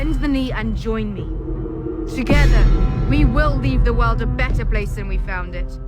bend the knee and join me. Together, we will leave the world a better place than we found it.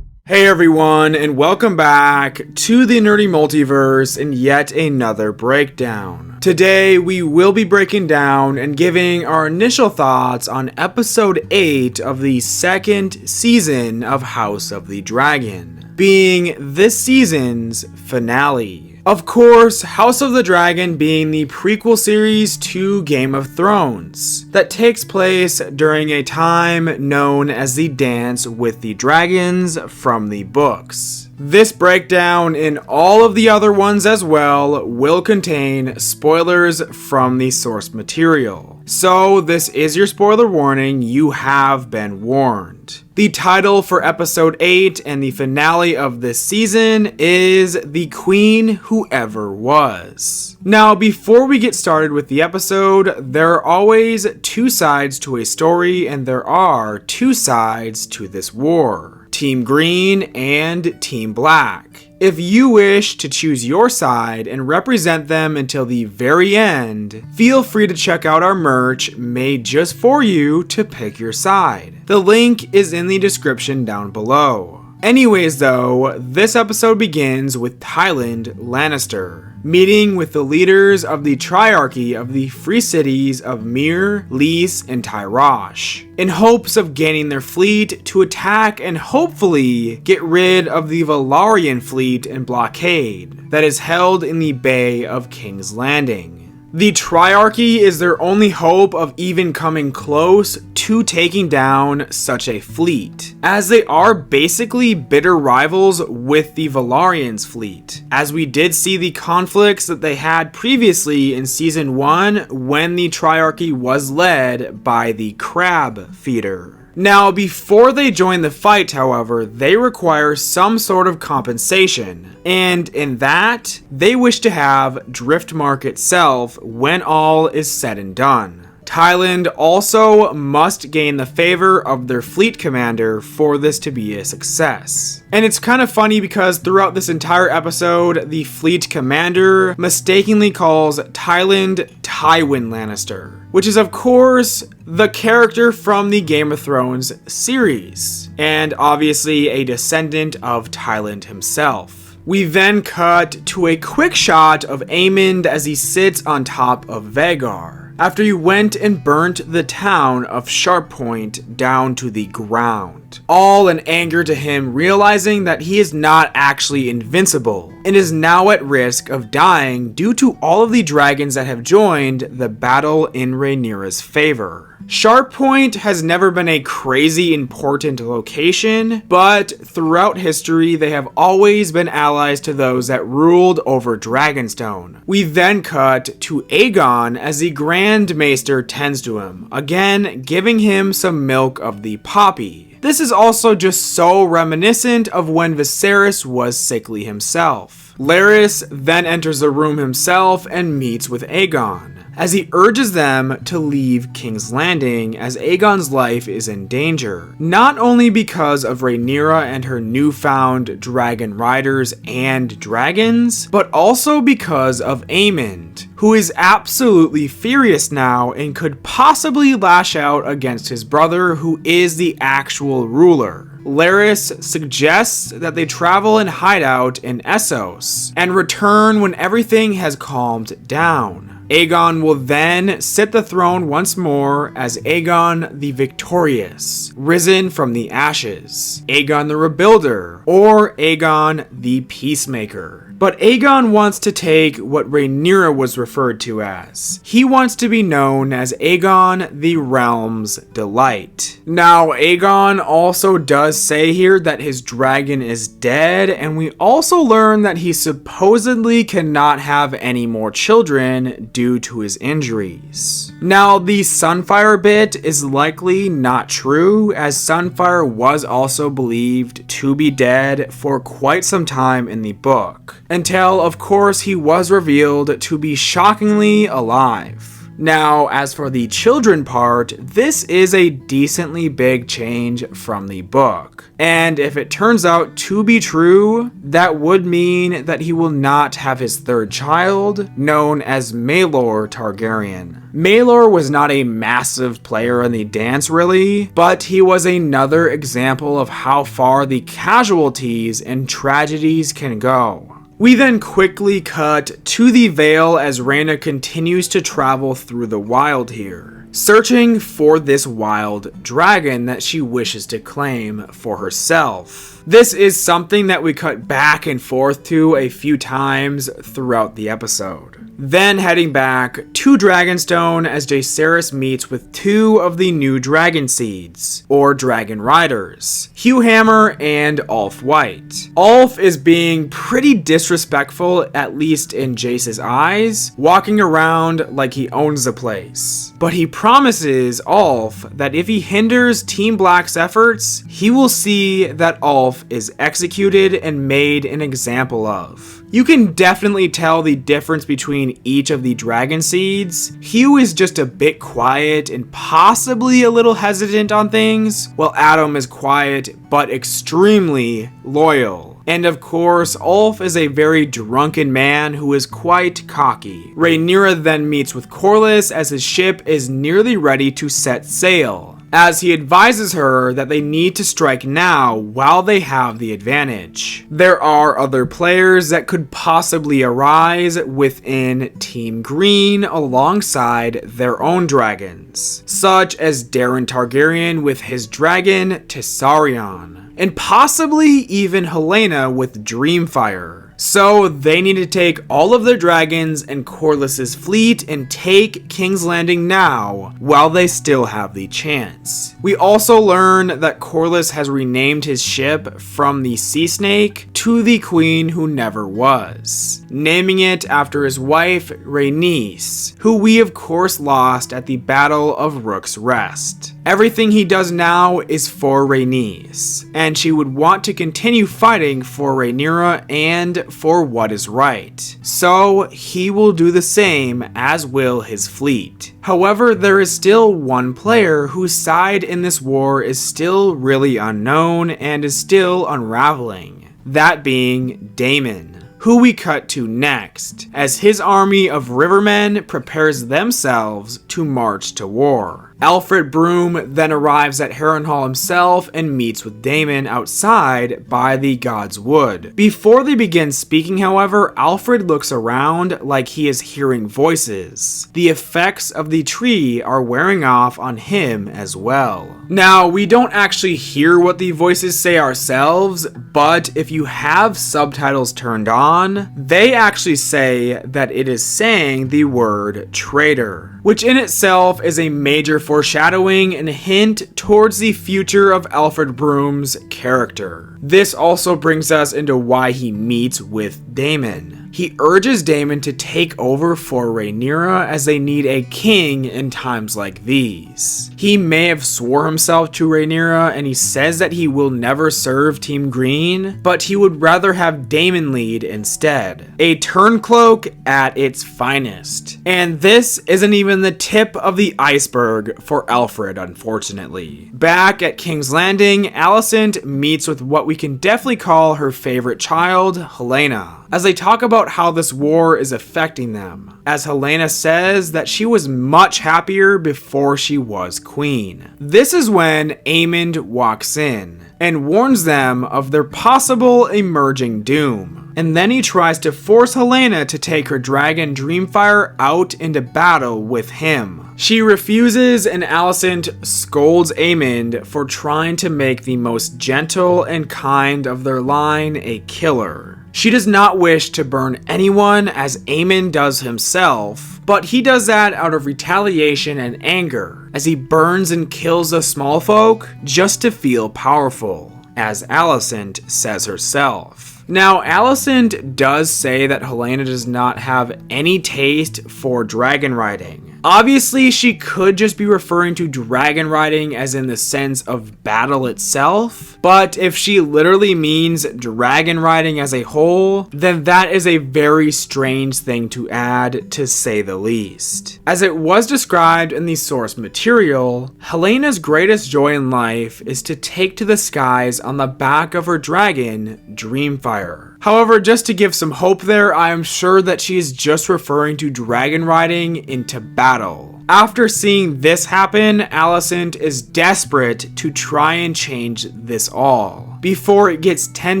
Hey everyone, and welcome back to the Nerdy Multiverse and yet another breakdown. Today we will be breaking down and giving our initial thoughts on episode 8 of the second season of House of the Dragon, being this season's finale. Of course, House of the Dragon being the prequel series to Game of Thrones that takes place during a time known as the Dance with the Dragons from the books. This breakdown and all of the other ones as well will contain spoilers from the source material. So this is your spoiler warning, you have been warned. The title for episode 8 and the finale of this season is The Queen Who Ever Was. Now, before we get started with the episode, there are always two sides to a story, and there are two sides to this war. Team Green and Team Black. If you wish to choose your side and represent them until the very end, feel free to check out our merch made just for you to pick your side. The link is in the description down below. Anyways though, this episode begins with Tywin Lannister meeting with the leaders of the Triarchy of the free cities of Myr, Lys, and Tyrosh, in hopes of gaining their fleet to attack and hopefully get rid of the Valyrian fleet and blockade that is held in the Bay of King's Landing. The Triarchy is their only hope of even coming close to taking down such a fleet, as they are basically bitter rivals with the Valyrians fleet, as we did see the conflicts that they had previously in season 1 when the Triarchy was led by the Crab Feeder. Now, before they join the fight, however, they require some sort of compensation, and in that, they wish to have Driftmark itself when all is said and done. Tywin also must gain the favor of their fleet commander for this to be a success. And it's kind of funny because throughout this entire episode, the fleet commander mistakenly calls Tywin Lannister, which is of course the character from the Game of Thrones series, and obviously a descendant of Tywin himself. We then cut to a quick shot of Aemond as he sits on top of Vhagar, after he went and burnt the town of Sharppoint down to the ground, all in anger to him realizing that he is not actually invincible and is now at risk of dying due to all of the dragons that have joined the battle in Rhaenyra's favor. Sharppoint has never been a crazy important location, but throughout history they have always been allies to those that ruled over Dragonstone. We then cut to Aegon as the Grand Maester tends to him, again giving him some milk of the poppy. This is also just so reminiscent of when Viserys was sickly himself. Larys then enters the room himself and meets with Aegon, as he urges them to leave King's Landing as Aegon's life is in danger, not only because of Rhaenyra and her newfound dragon riders and dragons, but also because of Aemond, who is absolutely furious now and could possibly lash out against his brother, who is the actual ruler. Larys suggests that they travel and hide out in Essos and return when everything has calmed down. Aegon will then sit the throne once more as Aegon the Victorious, risen from the ashes, Aegon the Rebuilder, or Aegon the Peacemaker. But Aegon wants to take what Rhaenyra was referred to as. He wants to be known as Aegon the Realm's Delight. Now, Aegon also does say here that his dragon is dead, and we also learn that he supposedly cannot have any more children due to his injuries. Now, the Sunfire bit is likely not true, as Sunfire was also believed to be dead for quite some time in the book, until of course he was revealed to be shockingly alive. Now, as for the children part, this is a decently big change from the book. And if it turns out to be true, that would mean that he will not have his third child, known as Maelor Targaryen. Maelor was not a massive player in the dance really, but he was another example of how far the casualties and tragedies can go. We then quickly cut to the Vale as Rhaenyra continues to travel through the wild here, searching for this wild dragon that she wishes to claim for herself. This is something that we cut back and forth to a few times throughout the episode. Then heading back to Dragonstone as Jacaerys meets with two of the new dragon seeds, or dragon riders, Hugh Hammer and Ulf White. Ulf is being pretty disrespectful, at least in Jace's eyes, walking around like he owns the place. But he promises Ulf that if he hinders Team Black's efforts, he will see that Ulf is executed and made an example of. You can definitely tell the difference between each of the dragon seeds. Hugh is just a bit quiet and possibly a little hesitant on things, while Adam is quiet but extremely loyal. And of course, Ulf is a very drunken man who is quite cocky. Rhaenyra then meets with Corlys as his ship is nearly ready to set sail, as he advises her that they need to strike now while they have the advantage. There are other players that could possibly arise within Team Green alongside their own dragons, such as Daemon Targaryen with his dragon Tessarion, and possibly even Helaena with Dreamfire. So they need to take all of their dragons and Corlys's fleet and take King's Landing now while they still have the chance. We also learn that Corlys has renamed his ship from the Sea Snake to the Queen Who Never Was, naming it after his wife Rhaenys, who we of course lost at the Battle of Rooks Rest. Everything he does now is for Rhaenys, and she would want to continue fighting for Rhaenyra and for what is right. So he will do the same, as will his fleet. However, there is still one player whose side in this war is still really unknown and is still unraveling. That being Daemon, who we cut to next, as his army of rivermen prepares themselves to march to war. Alfred Broom then arrives at Harrenhal himself and meets with Daemon outside by the God's Wood. Before they begin speaking, however, Alfred looks around like he is hearing voices. The effects of the tree are wearing off on him as well. Now, we don't actually hear what the voices say ourselves, but if you have subtitles turned on, they actually say that it is saying the word traitor, which in itself is a major foreshadowing and hint towards the future of Alfred Broom's character. This also brings us into why he meets with Daemon. He urges Daemon to take over for Rhaenyra as they need a king in times like these. He may have swore himself to Rhaenyra and he says that he will never serve Team Green, but he would rather have Daemon lead instead. A turncloak at its finest. And this isn't even the tip of the iceberg for Alfred, unfortunately. Back at King's Landing, Alicent meets with what we can definitely call her favorite child, Helaena, as they talk about how this war is affecting them, as Helaena says that she was much happier before she was queen. This is when Aemond walks in and warns them of their possible emerging doom. And then he tries to force Helaena to take her dragon Dreamfire out into battle with him. She refuses, and Alicent scolds Aemond for trying to make the most gentle and kind of their line a killer. She does not wish to burn anyone as Aemond does himself, but he does that out of retaliation and anger, as he burns and kills the small folk just to feel powerful, as Alicent says herself. Now, Alicent does say that Helaena does not have any taste for dragon riding, Obviously, she could just be referring to dragon riding as in the sense of battle itself, but if she literally means dragon riding as a whole, then that is a very strange thing to add, to say the least. As it was described in the source material, Helena's greatest joy in life is to take to the skies on the back of her dragon, Dreamfire. However, just to give some hope there, I am sure that she is just referring to dragon riding into battle. After seeing this happen, Alicent is desperate to try and change this all before it gets 10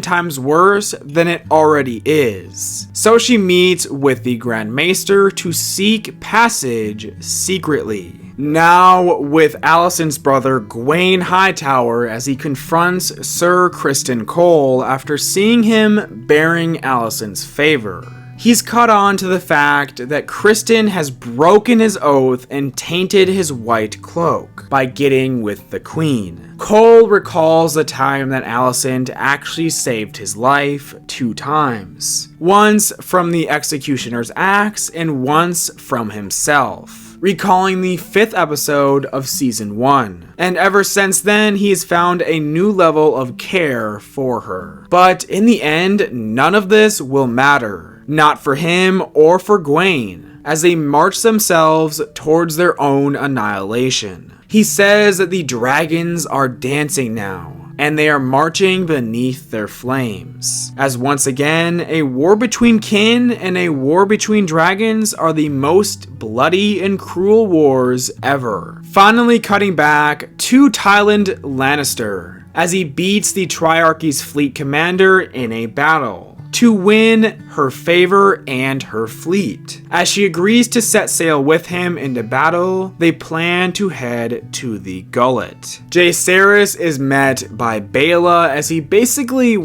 times worse than it already is. So she meets with the Grand Maester to seek passage secretly. Now with Alicent's brother Gwaine Hightower as he confronts Sir Criston Cole after seeing him bearing Alicent's favor. He's caught on to the fact that Criston has broken his oath and tainted his white cloak by getting with the queen. Cole recalls the time that Alicent actually saved his life 2 times. Once from the executioner's axe and once from himself, recalling the 5th episode of season 1. And ever since then, he has found a new level of care for her. But in the end, none of this will matter. Not for him or for Gwaine, as they march themselves towards their own annihilation. He says that the dragons are dancing now, and they are marching beneath their flames. As once again, a war between kin and a war between dragons are the most bloody and cruel wars ever. Finally cutting back to Tywin Lannister, as he beats the Triarchy's fleet commander in a battle to win her favor and her fleet. As she agrees to set sail with him into battle, they plan to head to the Gullet. Jaehaerys is met by Baela as he basically,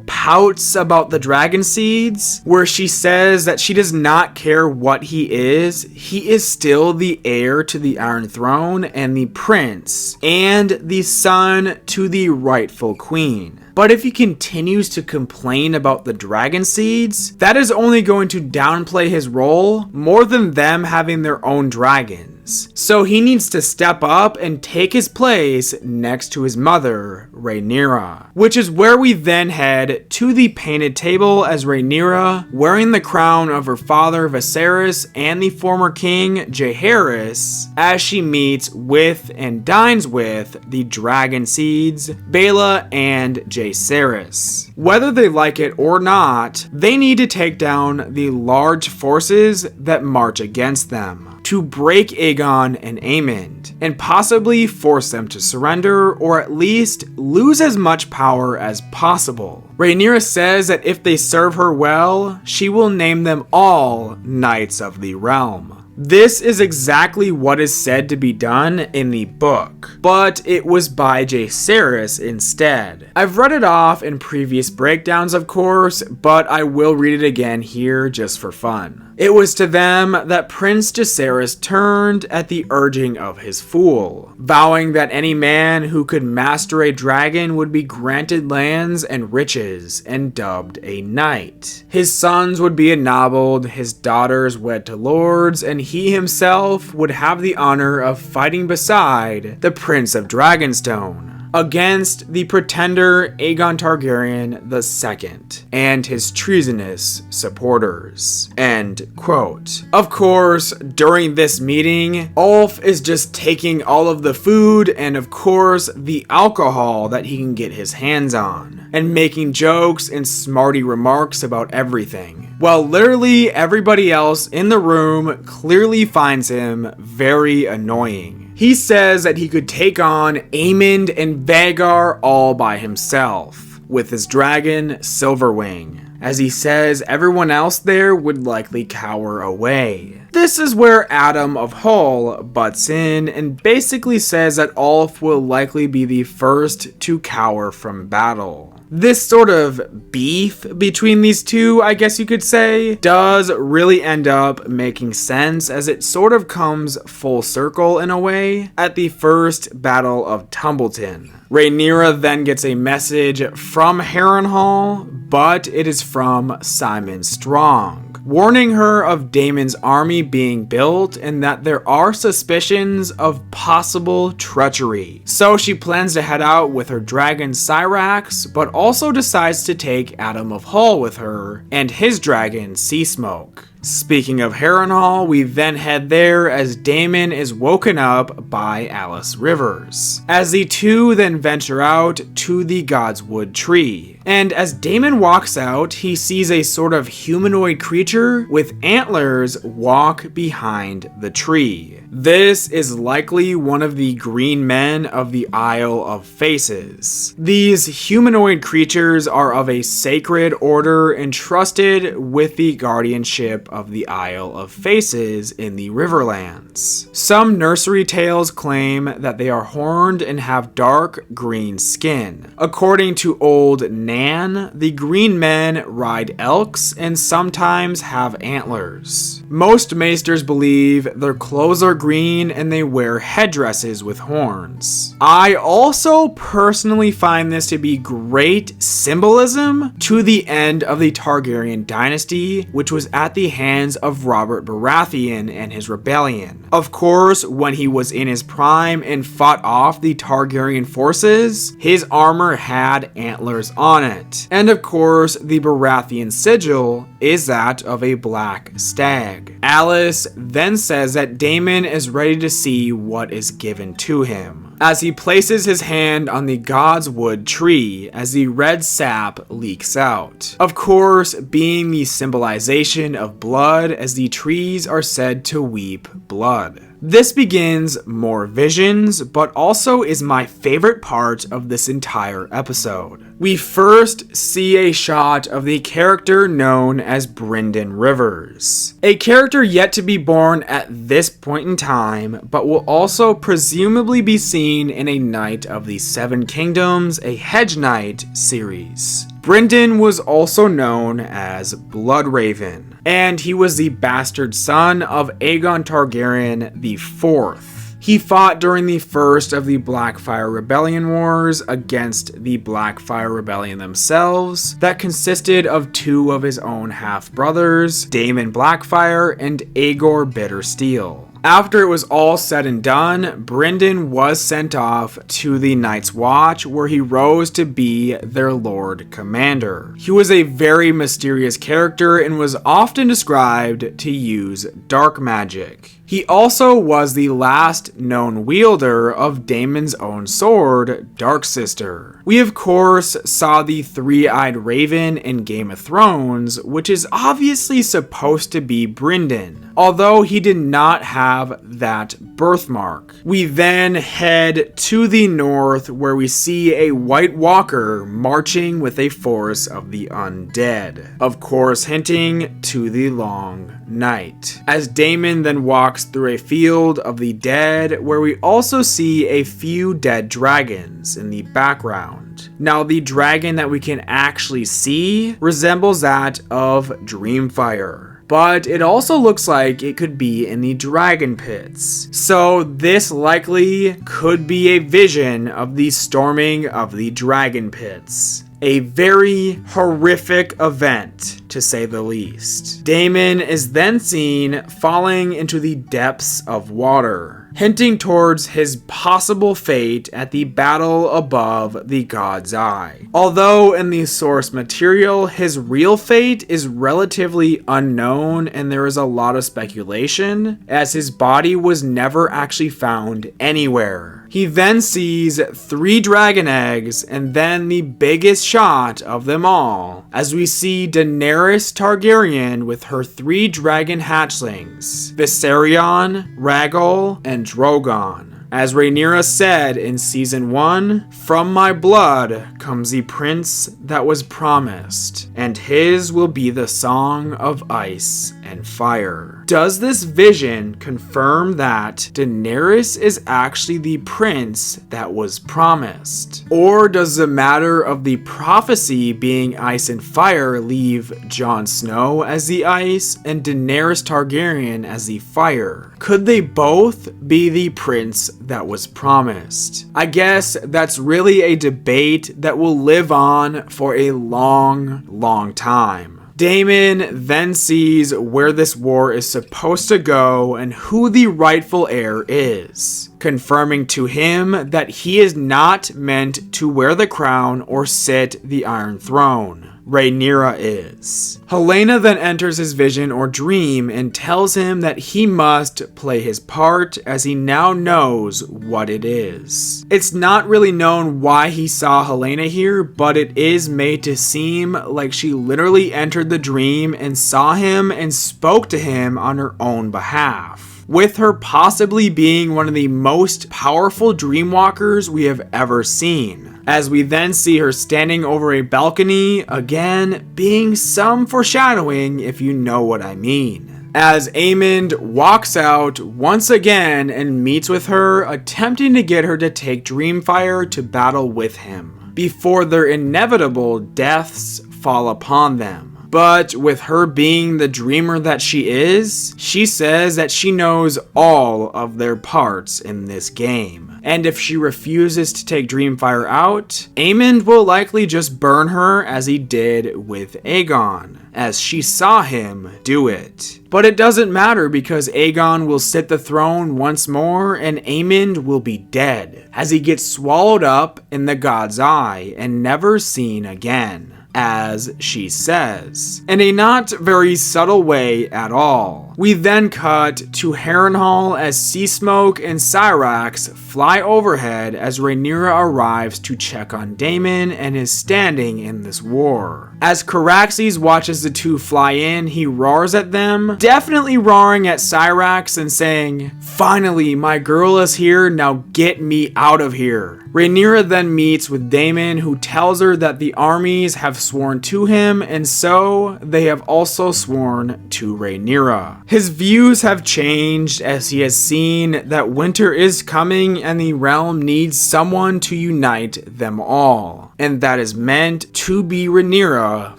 pouts about the dragon seeds, where she says that she does not care what he is still the heir to the Iron Throne and the prince, and the son to the rightful queen. But if he continues to complain about the dragon seeds, that is only going to downplay his role more than them having their own dragons. So he needs to step up and take his place next to his mother, Rhaenyra. Which is where we then head to the painted table as Rhaenyra, wearing the crown of her father Viserys and the former king Jaehaerys, as she meets with and dines with the dragon seeds, Baela and Jaehaerys. Whether they like it or not, they need to take down the large forces that march against them, to break Aegon and Aemond, and possibly force them to surrender or at least lose as much power as possible. Rhaenyra says that if they serve her well, she will name them all Knights of the Realm. This is exactly what is said to be done in the book, but it was by Jaehaerys instead. I've read it off in previous breakdowns, of course, but I will read it again here just for fun. It was to them that Prince Jaehaerys turned at the urging of his fool, vowing that any man who could master a dragon would be granted lands and riches, and dubbed a knight. His sons would be ennobled, his daughters wed to lords, and he himself would have the honor of fighting beside the Prince of Dragonstone against the pretender Aegon Targaryen II and his treasonous supporters. End quote. Of course, during this meeting, Ulf is just taking all of the food and of course the alcohol that he can get his hands on, and making jokes and smarty remarks about everything, while literally everybody else in the room clearly finds him very annoying. He says that he could take on Aemond and Vhagar all by himself, with his dragon, Silverwing, as he says everyone else there would likely cower away. This is where Adam of Hull butts in and basically says that Ulf will likely be the first to cower from battle. This sort of beef between these two, I guess you could say, does really end up making sense as it sort of comes full circle in a way at the first Battle of Tumbleton. Rhaenyra then gets a message from Harrenhal, but it is from Simon Strong, warning her of Daemon's army being built and that there are suspicions of possible treachery. So she plans to head out with her dragon Syrax, but also decides to take Adam of Hull with her and his dragon Seasmoke. Speaking of Harrenhal, we then head there as Daemon is woken up by Alys Rivers, as the two then venture out to the Godswood tree. And as Daemon walks out, he sees a sort of humanoid creature with antlers walk behind the tree. This is likely one of the green men of the Isle of Faces. These humanoid creatures are of a sacred order entrusted with the guardianship of the Isle of Faces in the Riverlands. Some nursery tales claim that they are horned and have dark green skin. According to Old Nan, the green men ride elks and sometimes have antlers. Most maesters believe their clothes are green and they wear headdresses with horns. I also personally find this to be great symbolism to the end of the Targaryen dynasty, which was at the hands of Robert Baratheon and his rebellion. Of course, when he was in his prime and fought off the Targaryen forces, his armor had antlers on it. And of course, the Baratheon sigil is that of a black stag. Alys then says that Daemon is ready to see what is given to him, as he places his hand on the Godswood tree as the red sap leaks out. Of course, being the symbolization of blood, as the trees are said to weep blood. This begins more visions, but also is my favorite part of this entire episode. We first see a shot of the character known as Brynden Rivers, a character yet to be born at this point in time, but will also presumably be seen in a Knight of the Seven Kingdoms, a Hedge Knight series. Brynden was also known as Bloodraven, and he was the bastard son of Aegon Targaryen IV. He fought during the first of the Blackfyre Rebellion Wars against the Blackfyre Rebellion themselves, that consisted of two of his own half-brothers, Daemon Blackfyre and Aegor Bittersteel. After it was all said and done, Brynden was sent off to the Night's Watch, where he rose to be their Lord Commander. He was a very mysterious character and was often described to use dark magic. He also was the last known wielder of Daemon's own sword, Darksister. We of course saw the three-eyed raven in Game of Thrones, which is obviously supposed to be Brynden, although he did not have that birthmark. We then head to the north, where we see a White Walker marching with a force of the undead, of course hinting to the Long Night, as Daemon then walks through a field of the dead, where we also see a few dead dragons in the background. Now, the dragon that we can actually see resembles that of Dreamfire, but it also looks like it could be in the dragon pits. So this likely could be a vision of the storming of the dragon pits. A very horrific event, to say the least. Daemon is then seen falling into the depths of water, hinting towards his possible fate at the battle above the God's Eye. Although in the source material, his real fate is relatively unknown and there is a lot of speculation, as his body was never actually found anywhere. He then sees 3 dragon eggs, and then the biggest shot of them all, as we see Daenerys Targaryen with her 3 dragon hatchlings, Viserion, Rhaegal, and Drogon. As Rhaenyra said in Season 1, "From my blood comes the prince that was promised, and his will be the song of ice and fire." Does this vision confirm that Daenerys is actually the prince that was promised? Or does the matter of the prophecy being ice and fire leave Jon Snow as the ice and Daenerys Targaryen as the fire? Could they both be the prince that was promised? I guess that's really a debate that will live on for a long, long time. Daemon then sees where this war is supposed to go and who the rightful heir is, confirming to him that he is not meant to wear the crown or sit the Iron Throne. Rhaenyra is. Helaena then enters his vision or dream and tells him that he must play his part as he now knows what it is. It's not really known why he saw Helaena here, but it is made to seem like she literally entered the dream and saw him and spoke to him on her own behalf, with her possibly being one of the most powerful dreamwalkers we have ever seen, as we then see her standing over a balcony, again being some foreshadowing if you know what I mean, as Aemond walks out once again and meets with her, attempting to get her to take Dreamfire to battle with him, before their inevitable deaths fall upon them. But with her being the dreamer that she is, she says that she knows all of their parts in this game. And if she refuses to take Dreamfire out, Aemond will likely just burn her as he did with Aegon, as she saw him do it. But it doesn't matter because Aegon will sit the throne once more and Aemond will be dead, as he gets swallowed up in the God's Eye and never seen again, as she says, in a not very subtle way at all. We then cut to Harrenhal as Seasmoke and Syrax fly overhead as Rhaenyra arrives to check on Daemon and his standing in this war. As Caraxes watches the two fly in, he roars at them, definitely roaring at Syrax and saying, "Finally, my girl is here, now get me out of here." Rhaenyra then meets with Daemon, who tells her that the armies have sworn to him, and so they have also sworn to Rhaenyra. His views have changed as he has seen that winter is coming and the realm needs someone to unite them all, and that is meant to be Rhaenyra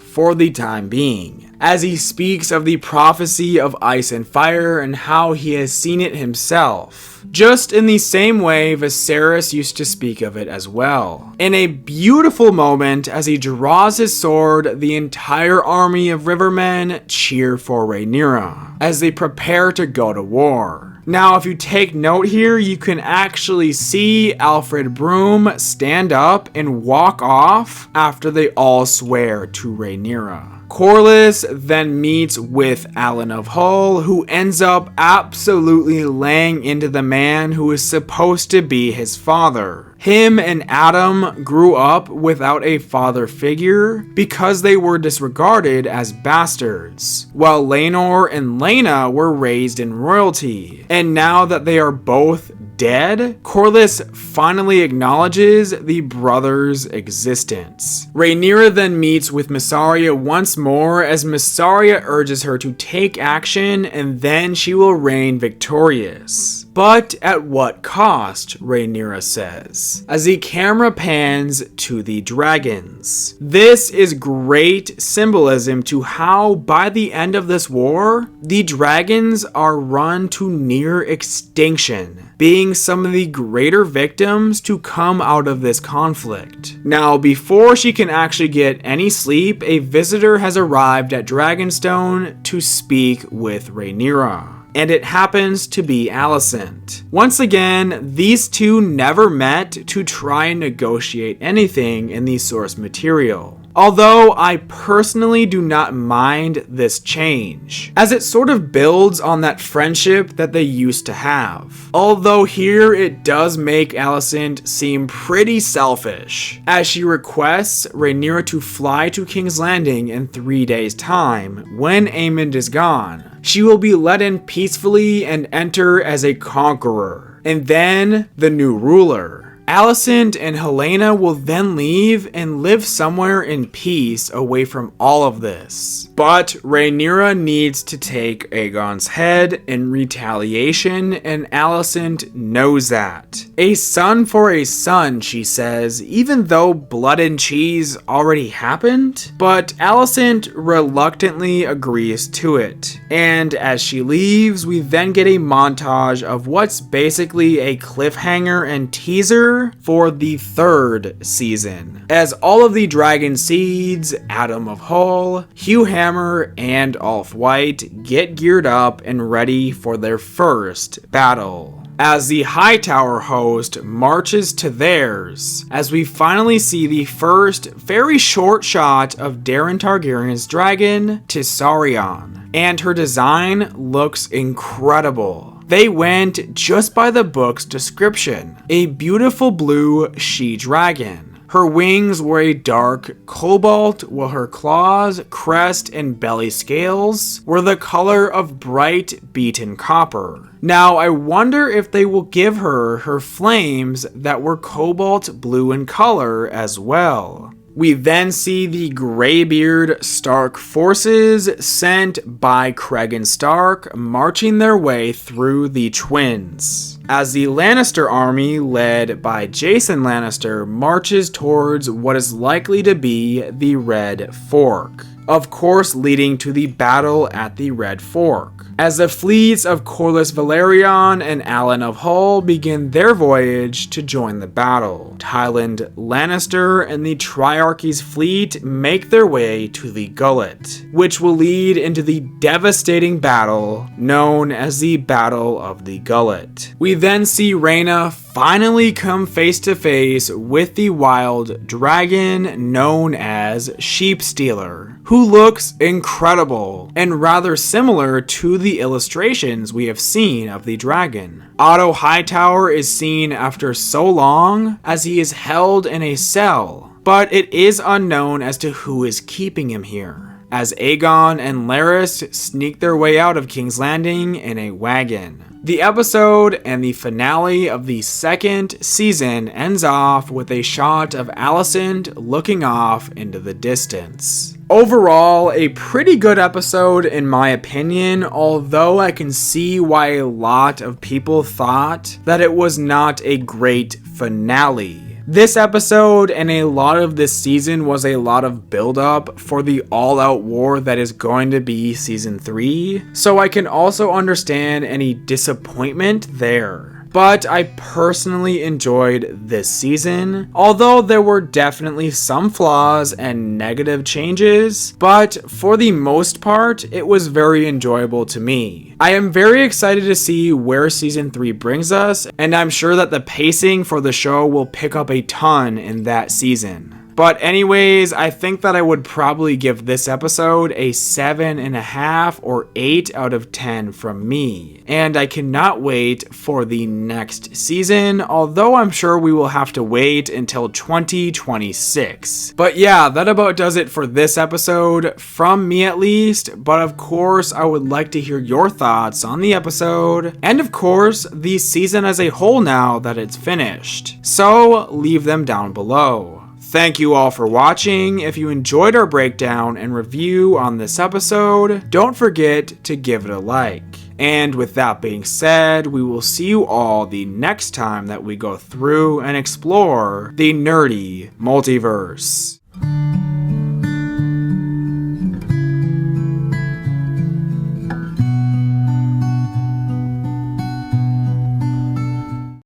for the time being, as he speaks of the prophecy of ice and fire and how he has seen it himself, just in the same way Viserys used to speak of it as well. In a beautiful moment, as he draws his sword, the entire army of Rivermen cheer for Rhaenyra as they prepare to go to war. Now, if you take note here, you can actually see Alfred Broom stand up and walk off after they all swear to Rhaenyra. Corlys then meets with Alan of Hull, who ends up absolutely laying into the man who is supposed to be his father. Him and Adam grew up without a father figure because they were disregarded as bastards, while Laenor and Laena were raised in royalty. And now that they are both dead, Corlys finally acknowledges the brothers' existence. Rhaenyra then meets with Mysaria once more as Mysaria urges her to take action and then she will reign victorious. But at what cost, Rhaenyra says, as the camera pans to the dragons. This is great symbolism to how, by the end of this war, the dragons are run to near extinction, being some of the greater victims to come out of this conflict. Now, before she can actually get any sleep, a visitor has arrived at Dragonstone to speak with Rhaenyra, and it happens to be Alicent. Once again, these two never met to try and negotiate anything in the source material. Although I personally do not mind this change, as it sort of builds on that friendship that they used to have. Although here it does make Alicent seem pretty selfish, as she requests Rhaenyra to fly to King's Landing in 3 days' time when Aemond is gone. She will be let in peacefully and enter as a conqueror, and then the new ruler. Alicent and Helaena will then leave and live somewhere in peace away from all of this. But Rhaenyra needs to take Aegon's head in retaliation, and Alicent knows that. A son for a son, she says, even though blood and cheese already happened. But Alicent reluctantly agrees to it. And as she leaves, we then get a montage of what's basically a cliffhanger and teaser together for the 3rd season, as all of the dragon seeds, Adam of Hull, Hugh Hammer, and Ulf White get geared up and ready for their first battle, as the Hightower host marches to theirs, as we finally see the first very short shot of Daemon Targaryen's dragon, Tisarion, and her design looks incredible. They went just by the book's description, a beautiful blue she-dragon. Her wings were a dark cobalt, while her claws, crest, and belly scales were the color of bright beaten copper. Now, I wonder if they will give her her flames that were cobalt blue in color as well. We then see the Greybeard Stark forces sent by Cregan Stark marching their way through the Twins, as the Lannister army led by Jason Lannister marches towards what is likely to be the Red Fork, of course leading to the battle at the Red Fork, as the fleets of Corlys Velaryon and Alan of Hull begin their voyage to join the battle. Tywin Lannister and the Triarchy's fleet make their way to the Gullet, which will lead into the devastating battle known as the Battle of the Gullet. We then see Rhaenyra finally come face to face with the wild dragon known as Sheepstealer, who looks incredible and rather similar to the illustrations we have seen of the dragon. Otto Hightower is seen after so long as he is held in a cell, but it is unknown as to who is keeping him here, as Aegon and Larys sneak their way out of King's Landing in a wagon. The episode and the finale of the 2nd season ends off with a shot of Alicent looking off into the distance. Overall, a pretty good episode in my opinion, although I can see why a lot of people thought that it was not a great finale. This episode and a lot of this season was a lot of build-up for the all-out war that is going to be season 3, so I can also understand any disappointment there. But I personally enjoyed this season, although there were definitely some flaws and negative changes, but for the most part, it was very enjoyable to me. I am very excited to see where season 3 brings us, and I'm sure that the pacing for the show will pick up a ton in that season. But anyways, I think that I would probably give this episode a 7.5 or 8 out of 10 from me. And I cannot wait for the next season, although I'm sure we will have to wait until 2026. But yeah, that about does it for this episode, from me at least. But of course, I would like to hear your thoughts on the episode, and of course, the season as a whole now that it's finished. So leave them down below. Thank you all for watching. If you enjoyed our breakdown and review on this episode, don't forget to give it a like. And with that being said, we will see you all the next time that we go through and explore the nerdy multiverse.